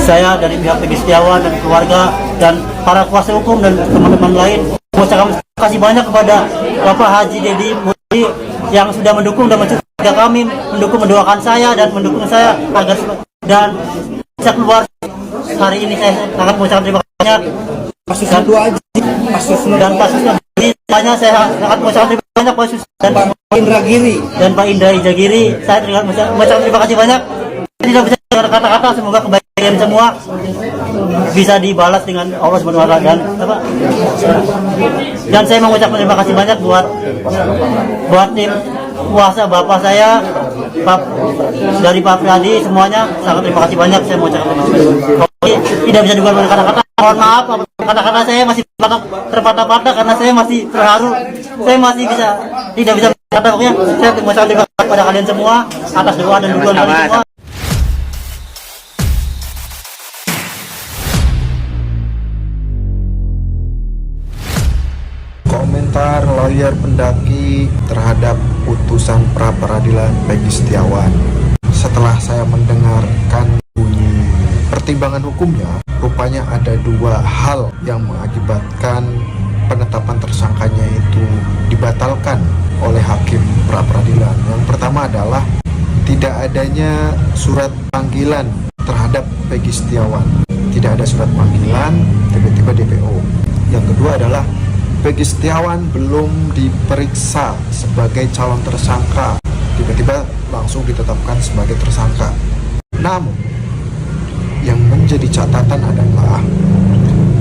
Saya dari pihak Peggy Setiawan dan keluarga dan para kuasa hukum dan teman-teman lain mengucapkan terima kasih banyak kepada Bapak Haji Deddy Mulyadi yang sudah mendukung dan mensupport kami, mendoakan saya dan mendukung saya agar dan bisa keluar hari ini. Saya sangat mengucapkan terima kasih banyak. Kasus satu aja, Dan kasusnya banyak, saya sangat mengucapkan terima kasih banyak dan Pak Indra Giri dan Pak Indra Jagiri. Saya mengucapkan terima kasih banyak. Saya tidak bisa kata-kata, semoga kebaikan semua bisa dibalas dengan Allah Subhanahu wa taala dan saya mengucapkan terima kasih banyak buat tim kuasa bapak saya dari Pak Priyadi, semuanya sangat terima kasih banyak. Saya mengucapkan terima kasih. Tidak bisa dibuat dengan kata-kata, mohon maaf kata-kata saya masih terpatah-patah karena saya masih terharu. Saya masih tidak bisa kata, pokoknya saya mengucapkan terima kasih kepada kalian semua atas doa dan dukungan kalian semua. Komentar lawyer pendaki terhadap putusan pra-peradilan Peggy Setiawan. Setelah saya mendengarkan bunyi pertimbangan hukumnya, rupanya ada dua hal yang mengakibatkan penetapan tersangkanya itu dibatalkan oleh hakim pra-peradilan. Yang pertama adalah tidak adanya surat panggilan terhadap Peggy Setiawan. Tidak ada surat panggilan, tiba-tiba DPO. Yang kedua adalah Peggy Setiawan belum diperiksa sebagai calon tersangka, tiba-tiba langsung ditetapkan sebagai tersangka. Namun, yang menjadi catatan adalah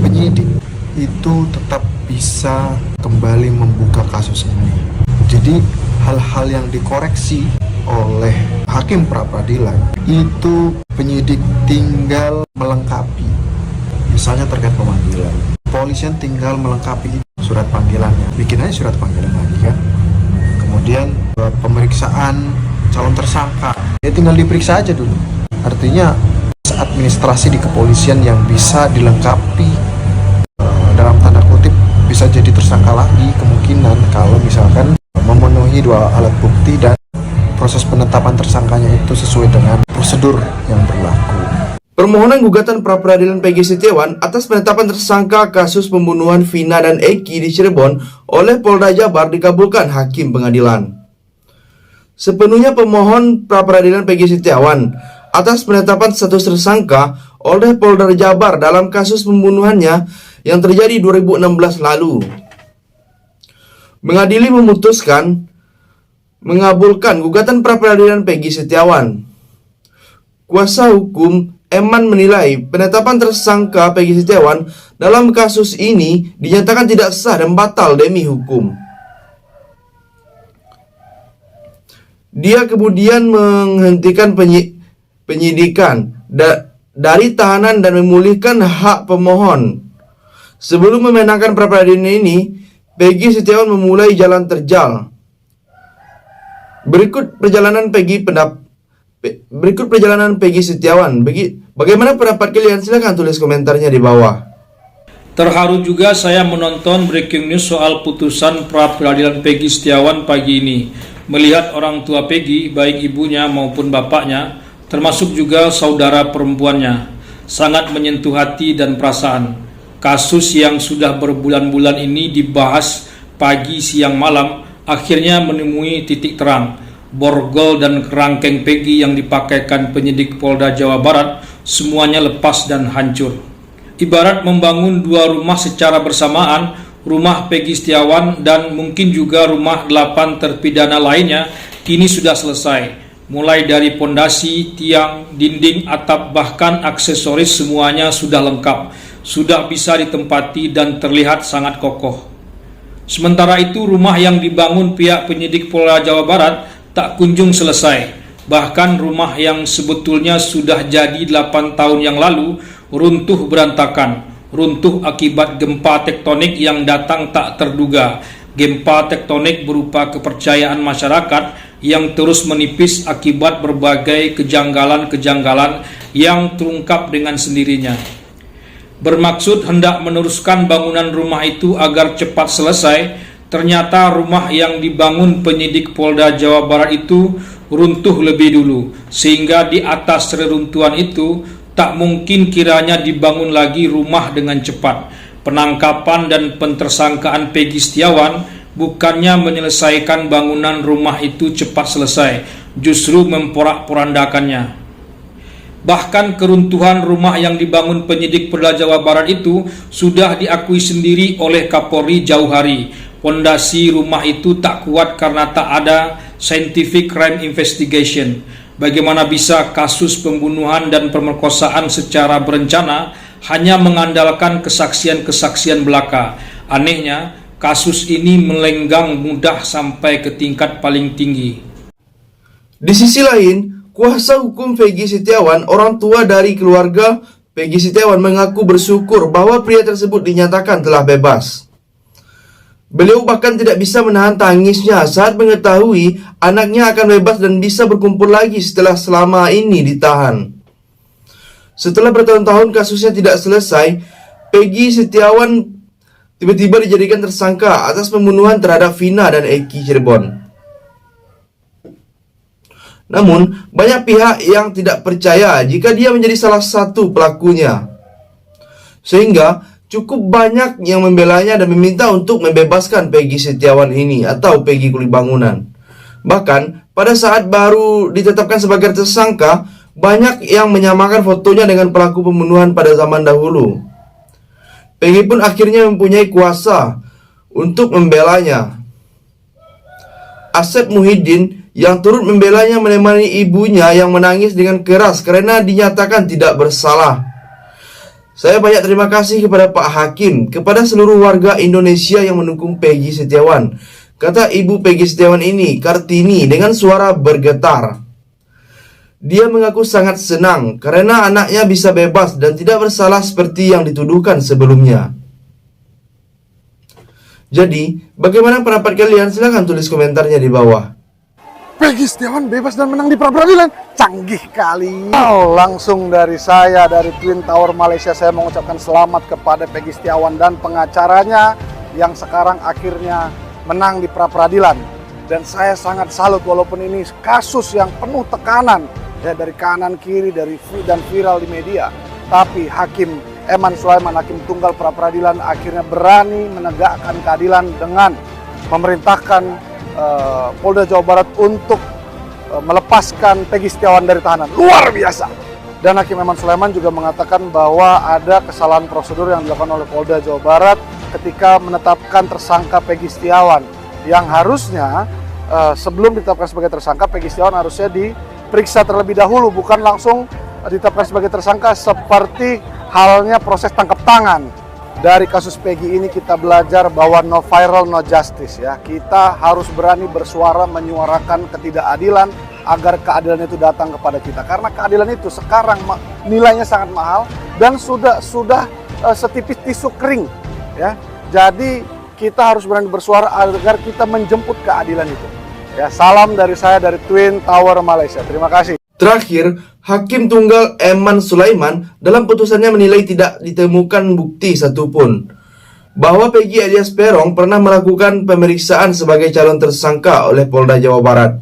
penyidik itu tetap bisa kembali membuka kasus ini. Jadi, hal-hal yang dikoreksi oleh hakim pra-peradilan itu penyidik tinggal melengkapi. Misalnya terkait pemanggilan, kepolisian tinggal melengkapi surat panggilannya, bikin aja surat panggilan lagi kan. Kemudian pemeriksaan calon tersangka, ya tinggal diperiksa aja dulu. Artinya administrasi di kepolisian yang bisa dilengkapi, dalam tanda kutip bisa jadi tersangka lagi kemungkinan kalau misalkan memenuhi dua alat bukti dan proses penetapan tersangkanya itu sesuai dengan prosedur yang berlaku. Permohonan gugatan pra-peradilan Peggy Setiawan atas penetapan tersangka kasus pembunuhan Vina dan Eki di Cirebon oleh Polda Jabar dikabulkan hakim pengadilan. Sepenuhnya pemohon pra-peradilan Peggy Setiawan atas penetapan status tersangka oleh Polda Jabar dalam kasus pembunuhannya yang terjadi 2016 lalu. Mengadili memutuskan mengabulkan gugatan pra-peradilan Peggy Setiawan. Kuasa hukum Eman menilai penetapan tersangka Peggy Setiawan dalam kasus ini dinyatakan tidak sah dan batal demi hukum. Dia kemudian menghentikan penyidikan dari tahanan dan memulihkan hak pemohon. Sebelum memenangkan pra-peradilan ini, Peggy Setiawan memulai jalan terjal. Berikut perjalanan Peggy Setiawan. Bagaimana pendapat kalian? Silahkan tulis komentarnya di bawah. Terharu juga saya menonton breaking news soal putusan pra-peradilan Peggy Setiawan pagi ini. Melihat orang tua Peggy, baik ibunya maupun bapaknya, termasuk juga saudara perempuannya, sangat menyentuh hati dan perasaan. Kasus yang sudah berbulan-bulan ini dibahas pagi, siang, malam, akhirnya menemui titik terang. Borgol dan kerangkeng Peggy yang dipakaikan penyidik Polda Jawa Barat semuanya lepas dan hancur. Ibarat membangun dua rumah secara bersamaan, rumah Peggy Setiawan dan mungkin juga rumah 8 terpidana lainnya kini sudah selesai. Mulai dari pondasi, tiang, dinding, atap, bahkan aksesoris semuanya sudah lengkap, sudah bisa ditempati dan terlihat sangat kokoh. Sementara itu rumah yang dibangun pihak penyidik Polda Jawa Barat tak kunjung selesai. Bahkan rumah yang sebetulnya sudah jadi 8 tahun yang lalu runtuh berantakan. Runtuh akibat gempa tektonik yang datang tak terduga. Gempa tektonik berupa kepercayaan masyarakat yang terus menipis akibat berbagai kejanggalan-kejanggalan yang terungkap dengan sendirinya. Bermaksud hendak meneruskan bangunan rumah itu agar cepat selesai, ternyata rumah yang dibangun penyidik Polda Jawa Barat itu runtuh lebih dulu, sehingga di atas reruntuhan itu Tak mungkin kiranya dibangun lagi rumah dengan cepat. Penangkapan dan pentersangkaan Peggy Setiawan bukannya menyelesaikan bangunan rumah itu cepat selesai, justru memporak-porandakannya. Bahkan keruntuhan rumah yang dibangun penyidik Polda Jawa Barat itu sudah diakui sendiri oleh Kapolri jauh hari. Pondasi rumah itu tak kuat karena tak ada scientific crime investigation. Bagaimana bisa kasus pembunuhan dan pemerkosaan secara berencana hanya mengandalkan kesaksian-kesaksian belaka? Anehnya, kasus ini melenggang mudah sampai ke tingkat paling tinggi. Di sisi lain, kuasa hukum Peggy Setiawan, orang tua dari keluarga Peggy Setiawan, mengaku bersyukur bahwa pria tersebut dinyatakan telah bebas. Beliau bahkan tidak bisa menahan tangisnya saat mengetahui anaknya akan bebas dan bisa berkumpul lagi setelah selama ini ditahan. Setelah bertahun-tahun kasusnya tidak selesai, Peggy Setiawan tiba-tiba dijadikan tersangka atas pembunuhan terhadap Vina dan Eki Cirebon. Namun, banyak pihak yang tidak percaya jika dia menjadi salah satu pelakunya. Sehingga, cukup banyak yang membelanya dan meminta untuk membebaskan Peggy Setiawan ini atau Peggy Kulibangunan. Bahkan, pada saat baru ditetapkan sebagai tersangka, banyak yang menyamakan fotonya dengan pelaku pembunuhan pada zaman dahulu. Peggy pun akhirnya mempunyai kuasa untuk membelanya. Asep Muhyiddin yang turut membelanya menemani ibunya yang menangis dengan keras karena dinyatakan tidak bersalah. Saya banyak terima kasih kepada Pak Hakim, kepada seluruh warga Indonesia yang mendukung Peggy Setiawan, kata ibu Peggy Setiawan ini, Kartini, dengan suara bergetar. Dia mengaku sangat senang karena anaknya bisa bebas dan tidak bersalah seperti yang dituduhkan sebelumnya. Jadi, bagaimana pendapat kalian? Silahkan tulis komentarnya di bawah. Peggy Setiawan bebas dan menang di pra-peradilan. Canggih kali. Langsung dari saya, dari Twin Tower Malaysia, saya mengucapkan selamat kepada Peggy Setiawan dan pengacaranya yang sekarang akhirnya menang di pra-peradilan. Dan saya sangat salut walaupun ini kasus yang penuh tekanan ya, dari kanan kiri, dan viral di media. Tapi Hakim Eman Sulaiman, Hakim Tunggal pra-peradilan, akhirnya berani menegakkan keadilan dengan memerintahkan Polda Jawa Barat untuk melepaskan Peggy Setiawan dari tahanan. Luar biasa. Dan Hakim Eman Sulaiman juga mengatakan bahwa ada kesalahan prosedur yang dilakukan oleh Polda Jawa Barat ketika menetapkan tersangka Peggy Setiawan, yang harusnya sebelum ditetapkan sebagai tersangka, Peggy Setiawan harusnya diperiksa terlebih dahulu, bukan langsung ditetapkan sebagai tersangka seperti halnya proses tangkap tangan. Dari kasus Peggy ini kita belajar bahwa no viral, no justice ya. Kita harus berani bersuara, menyuarakan ketidakadilan agar keadilan itu datang kepada kita. Karena keadilan itu sekarang nilainya sangat mahal dan sudah setipis tisu kering ya. Jadi kita harus berani bersuara agar kita menjemput keadilan itu. Ya, salam dari saya dari Twin Tower Malaysia. Terima kasih. Terakhir, Hakim Tunggal Eman Sulaiman dalam putusannya menilai tidak ditemukan bukti satupun bahwa Peggy alias Peron pernah melakukan pemeriksaan sebagai calon tersangka oleh Polda Jawa Barat.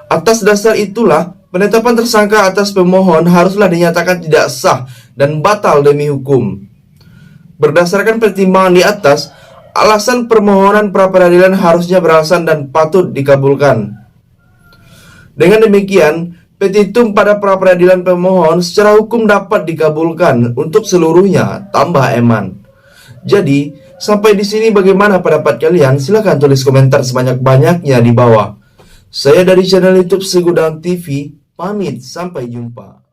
Atas dasar itulah, penetapan tersangka atas pemohon haruslah dinyatakan tidak sah dan batal demi hukum. Berdasarkan pertimbangan di atas, alasan permohonan pra-peradilan harusnya beralasan dan patut dikabulkan. Dengan demikian, petitum pada pra-peradilan pemohon secara hukum dapat dikabulkan untuk seluruhnya, tambah Eman. Jadi, sampai di sini bagaimana pendapat kalian? Silahkan tulis komentar sebanyak-banyaknya di bawah. Saya dari channel YouTube Segudang TV, pamit, sampai jumpa.